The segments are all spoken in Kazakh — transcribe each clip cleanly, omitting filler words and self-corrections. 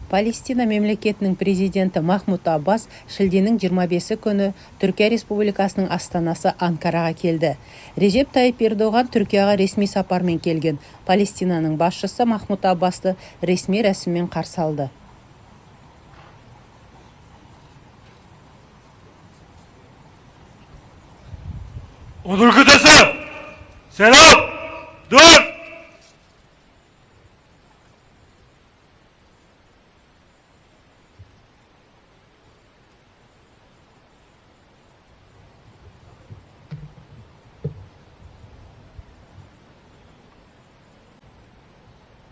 Палестина мемлекетінің президенті Махмуд Аббас шілденің 25-і күні Түркия Республикасының астанасы Анкараға келді. Режеп Тайип Ердоған Түркияға ресми сапармен келген. Палестинаның басшысы Махмуд Аббасты ресми рәсіммен қарсы алды. Onur kıtası! Selam! Dur!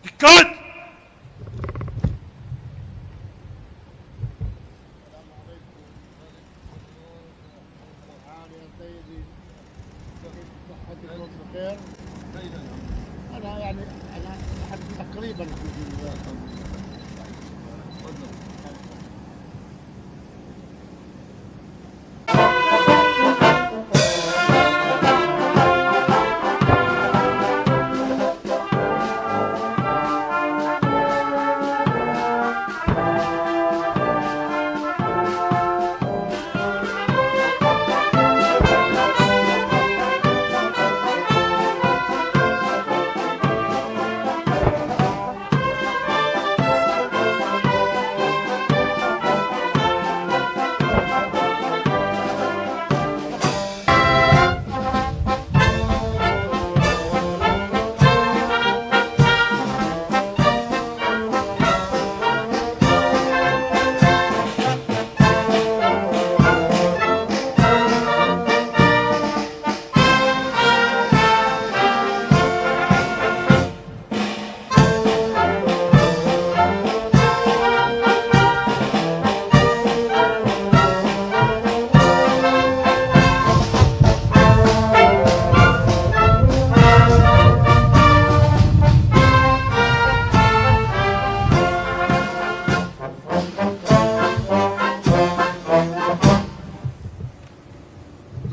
Dikkat! أنا تقريبا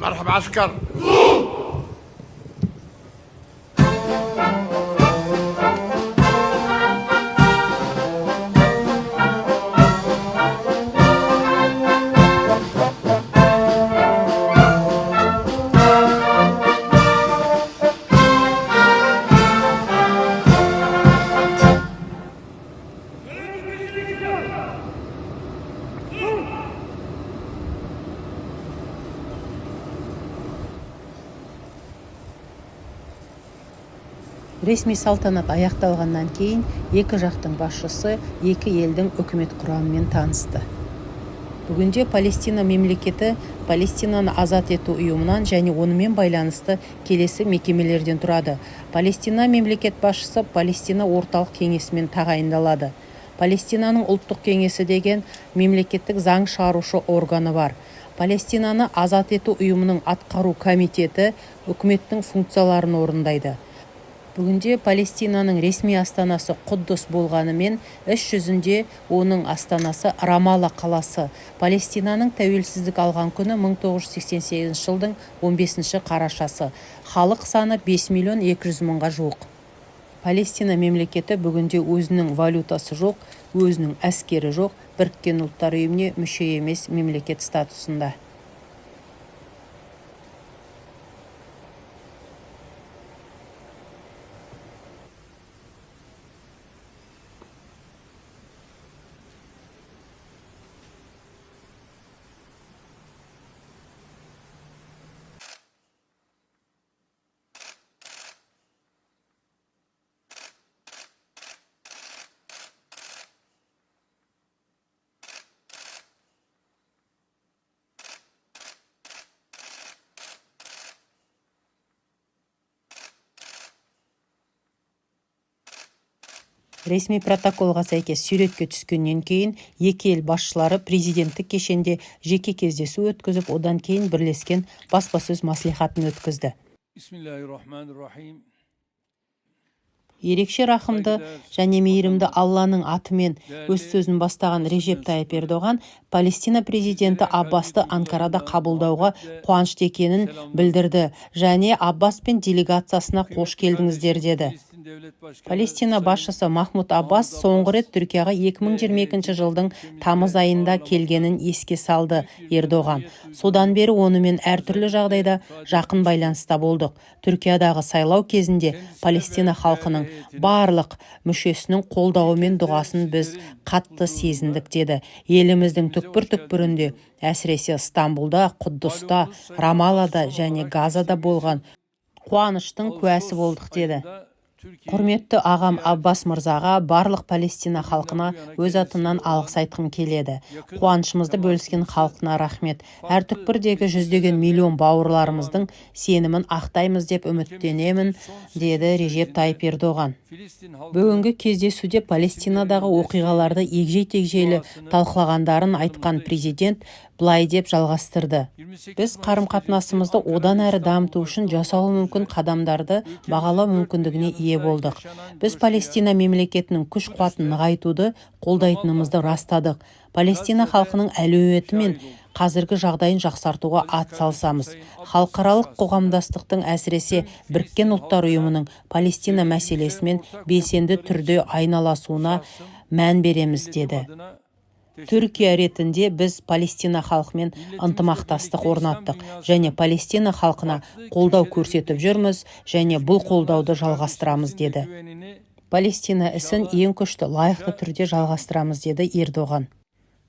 مرحبا عسكر. Ресми салтанат аяқталғаннан кейін екі жақтың басшысы екі елдің үкімет құрамымен танысты. Бүгінде Палестина мемлекеті Палестинаны азат ету ұйымынан және онымен байланысты келесі мекемелерден тұрады. Палестина мемлекет басшысы Палестина орталық кеңесімен тағайындалады. Палестинаның ұлттық кеңесі деген мемлекеттік заң шығарушы органы бар. Палестинаны азат ету ұйымының атқару комитеті үкіметтің функцияларын орындайды. Бүгінде Палестинаның ресми астанасы Құддус болғанымен, іс жүзінде оның астанасы Рамалла қаласы. Палестинаның тәуелсіздік алған күні 1988 жылдың 15 қарашасы. Халық саны 5.200.000-ға жуық. Палестина мемлекеті бүгінде өзінің валютасы жоқ, өзінің әскері жоқ, Біріккен ұлттар ұйымына мүше емес мемлекет статусында. Ресми протоколға сәйкес суретке түскеннен кейін екі ел басшылары президенттік кешенде жеке кездесу өткізіп, одан кейін бірлескен баспасөз мәслихатын өткізді. Ерекше рахымды және мейірімді Алланың атымен өз сөзін бастаған Режеп Тайип Ердоған Палестина президенті Аббасты Анкарада қабылдауға қуанышты екенін білдірді және Аббас пен делегациясына қош келдіңіздер деді. Палестина басшысы Махмуд Аббас соңғы рет Түркияға 2022 жылдың тамыз айында келгенін еске салды Ердоған. Содан бері онымен әртүрлі жағдайда жақын байланыста болдық. Түркиядағы сайлау кезінде Палестина халқының барлық мүшесінің қолдауы мен дұғасын біз қатты сезіндік деді. Еліміздің түкпір-түкпірінде, әсіресе Стамбулда, Құддуста, Рамалада және Газада болған қуаныштың куәсі болдық деді. Құрметті ағам Аббас мырзаға, барлық Палестина халқына өз атымнан алғыс айтқым келеді. Қуанышымызды бөліскен халқына рахмет. Әр түкпірдегі жүздеген миллион бауырларымыздың сенімін ақтаймыз деп үміттенемін, деді Режеп Тайып Ердоған. Бүгінгі кездесуде Палестинадағы оқиғаларды егжей-тегжейлі талқылағандарын айтқан президент былай деп жалғастырды. Біз қарым-қатынасымызды одан әрі дамыту үшін жасауы мүмкін қадамдарды бағалау мүмкіндігіне ие болдық. Біз Палестина мемлекетінің күш-қуатын нығайтуды қолдайтынымызды растадық. Палестина халқының әлеуеті мен қазіргі жағдайын жақсартуға атсалысамыз. Халықаралық қоғамдастықтың, әсіресе Біріккен ұлттар ұйымының Палестина мәселесімен белсенді түрде айналысуына мән береміз, деді. Түркия ретінде біз Палестина халқымен ынтымақтастық орнаттық және Палестина халқына қолдау көрсетіп жүрміз және бұл қолдауды жалғастырамыз, деді. Палестина ісін ең күшті лайықты түрде жалғастырамыз, деді Ердоған.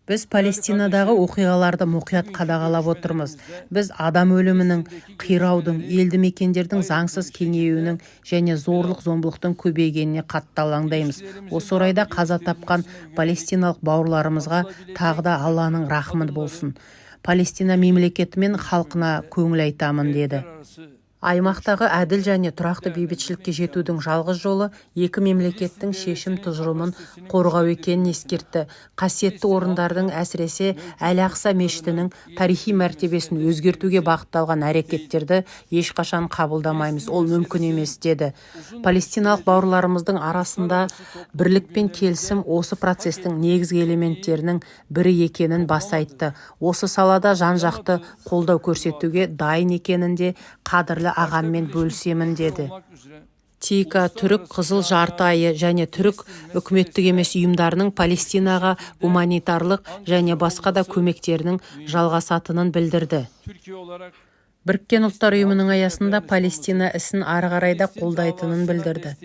Біз Палестинадағы оқиғаларды мұқият қадағалап отырмыз. Біз адам өлімінің, қираудың, елді мекендердің заңсыз кеңеюінің және зорлық-зомбылықтың көбейгеніне қатты алаңдаймыз. Осы орайда қаза тапқан палестиналық бауырларымызға тағы да Алланың рахмы болсын. Палестина мемлекеті мен халқына көңіл айтамын, деді. Аймақтағы әділ және тұрақты бейбітшілікке жетудің жалғыз жолы екі мемлекеттің шешім тұжырымын қорғау екенін ескертті. Қасиетті орындардың, әсіресе Әл-Ақса мешітінің тарихи мәртебесін өзгертуге бағытталған әрекеттерді ешқашан қабылдамаймыз, ол мүмкін емес, деді. Палестиналық бауырларымыздың арасында бірлік пен келісім осы процестің негізгі элементтерінің бірі екенін баса айтты. Осы салада жан-жақты қолдау көрсетуге дайын екенінде қадірлі ағаммен бөлісемін, деді. ТИКА, Түрік Қызыл жарты айы және түрік үкіметтік емес ұйымдарының Палестинаға гуманитарлық және басқа да көмектерінің жалғасатынын білдірді. Біріккен ұлттар ұйымының аясында Палестина ісін ары қарай да қолдайтынын білдірді.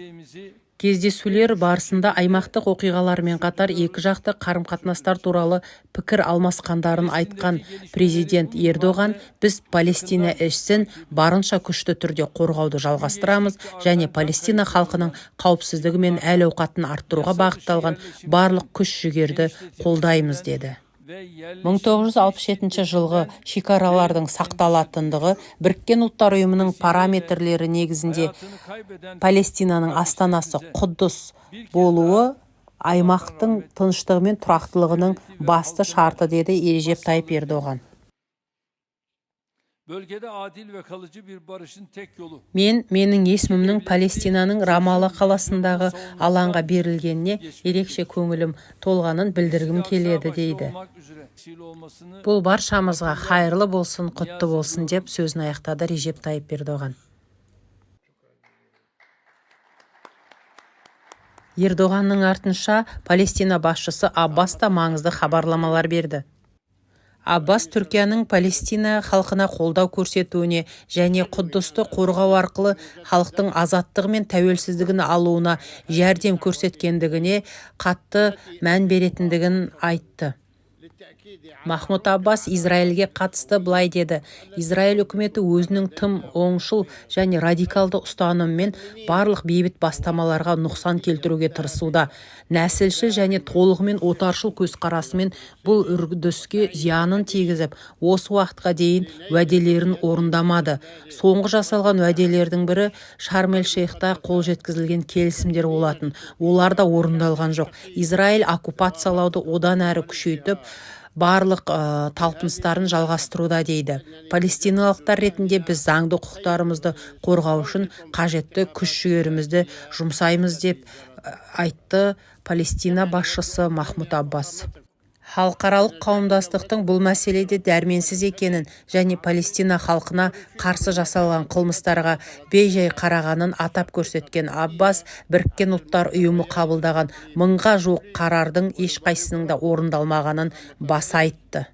Кездесулер барысында аймақтық оқиғалармен қатар екі жақты қарым-қатынастар туралы пікір алмасқандарын айтқан президент Ердоған, біз Палестина ісін барынша күшті түрде қорғауды жалғастырамыз және Палестина халқының қауіпсіздігі мен әл-ауқатын арттыруға бағытталған барлық күш-жігерді қолдаймыз, деді. 1967 жылғы шекаралардың сақталатындығы Біріккен ұлттар ұйымының параметрлері негізінде Палестинаның астанасы Құддус болуы аймақтың тыныштығы мен тұрақтылығының басты шарты, деді Режеп Тайып Ердоған. Менің есімімнің Палестинаның Рамала қаласындағы алаңға берілгеніне ерекше көңілім толғанын білдіргім келеді, дейді. Бұл баршамызға хайырлы болсын, құтты болсын деп сөзін аяқтады Режеп Тайып Ердоған. Ердоғанның артынша Палестина басшысы Аббас та маңызды хабарламалар берді. Аббас Түркияның Палестина халқына қолдау көрсетуіне және Құддусты қорғау арқылы халықтың азаттығы мен тәуелсіздігін алуына жәрдем көрсеткендігіне қатты мән беретіндігін айтты. Махмуд Аббас Израильге қатысты былай деді. Израиль үкіметі өзінің тым оңшыл және радикалды ұстанымымен барлық бейбіт бастамаларға нұқсан келтіруге тырысуда. Нәсілшіл және толығымен отаршыл көзқарасымен бұл үрдіске зиянын тигізіп, осы уақытқа дейін уәделерін орындамады. Соңғы жасалған уәделердің бірі Шарм-эль-Шейхта қол жеткізілген келісімдер болатын. Олар да орындалған жоқ. Израиль оккупациялауды одан әрі күшейтіп, барлық талпыныстарын жалғастыруда, дейді. Палестиналықтар ретінде біз заңды құқықтарымызды қорғау үшін қажетті күш-жігерімізді жұмсаймыз деп айтты Палестина басшысы Махмуд Аббас. Халықаралық қауымдастықтың бұл мәселеде дәрменсіз екенін және Палестина халқына қарсы жасалған қылмыстарға бей-жай қарағанын атап көрсеткен Аббас, Біріккен Ұлттар ұйымы қабылдаған 1000-ға жуық қарардың ешқайсының да орындалмағанын баса айтты.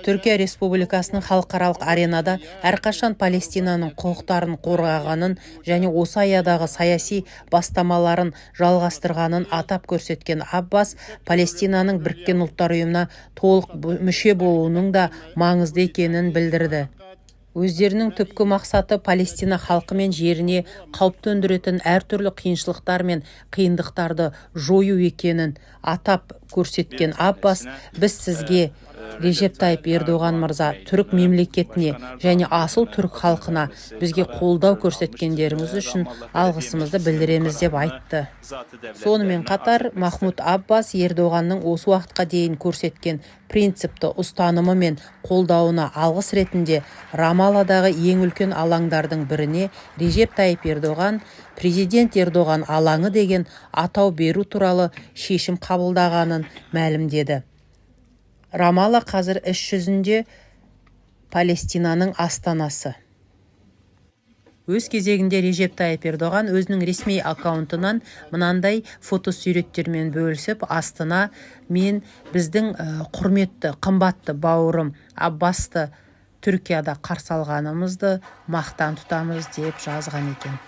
Түркия Республикасының халықаралық аренада әрқашан Палестинаның құқықтарын қорғағанын және осы аядағы саяси бастамаларын жалғастырғанын атап көрсеткен Аббас, Палестинаның Біріккен Ұлттар ұйымына толық мүше болуының да маңызды екенін білдірді. Өздерінің түпкі мақсаты Палестина халқы мен жеріне қауіп төндіретін әртүрлі қиыншылықтар мен қиындықтарды жою екенін атап көрсеткен Аббас, біз сізге Режеп Тайып Ердоған мырза, түрік мемлекетіне және асыл түрік халқына бізге қолдау көрсеткендеріңіз үшін алғысымызды білдіреміз деп айтты. Сонымен қатар Махмуд Аббас Ердоғанның осы уақытқа дейін көрсеткен принципті ұстанымы мен қолдауына алғыс ретінде Рамалладағы ең үлкен алаңдардың біріне Режеп Тайып Ердоған президент Ердоған алаңы деген атау беру туралы шешім қабылдағанын мәлімдеді. Рамалла қазір іс жүзінде Палестинаның астанасы. Өз кезегінде Режеп Тайып Ердоған өзінің ресми аккаунтынан мынандай фотосуреттермен бөлісіп, Астана мен біздің құрметті, қымбатты бауырым Аббасты Түркияда қарсы алғанымызды мақтан тұтамыз деп жазған екен.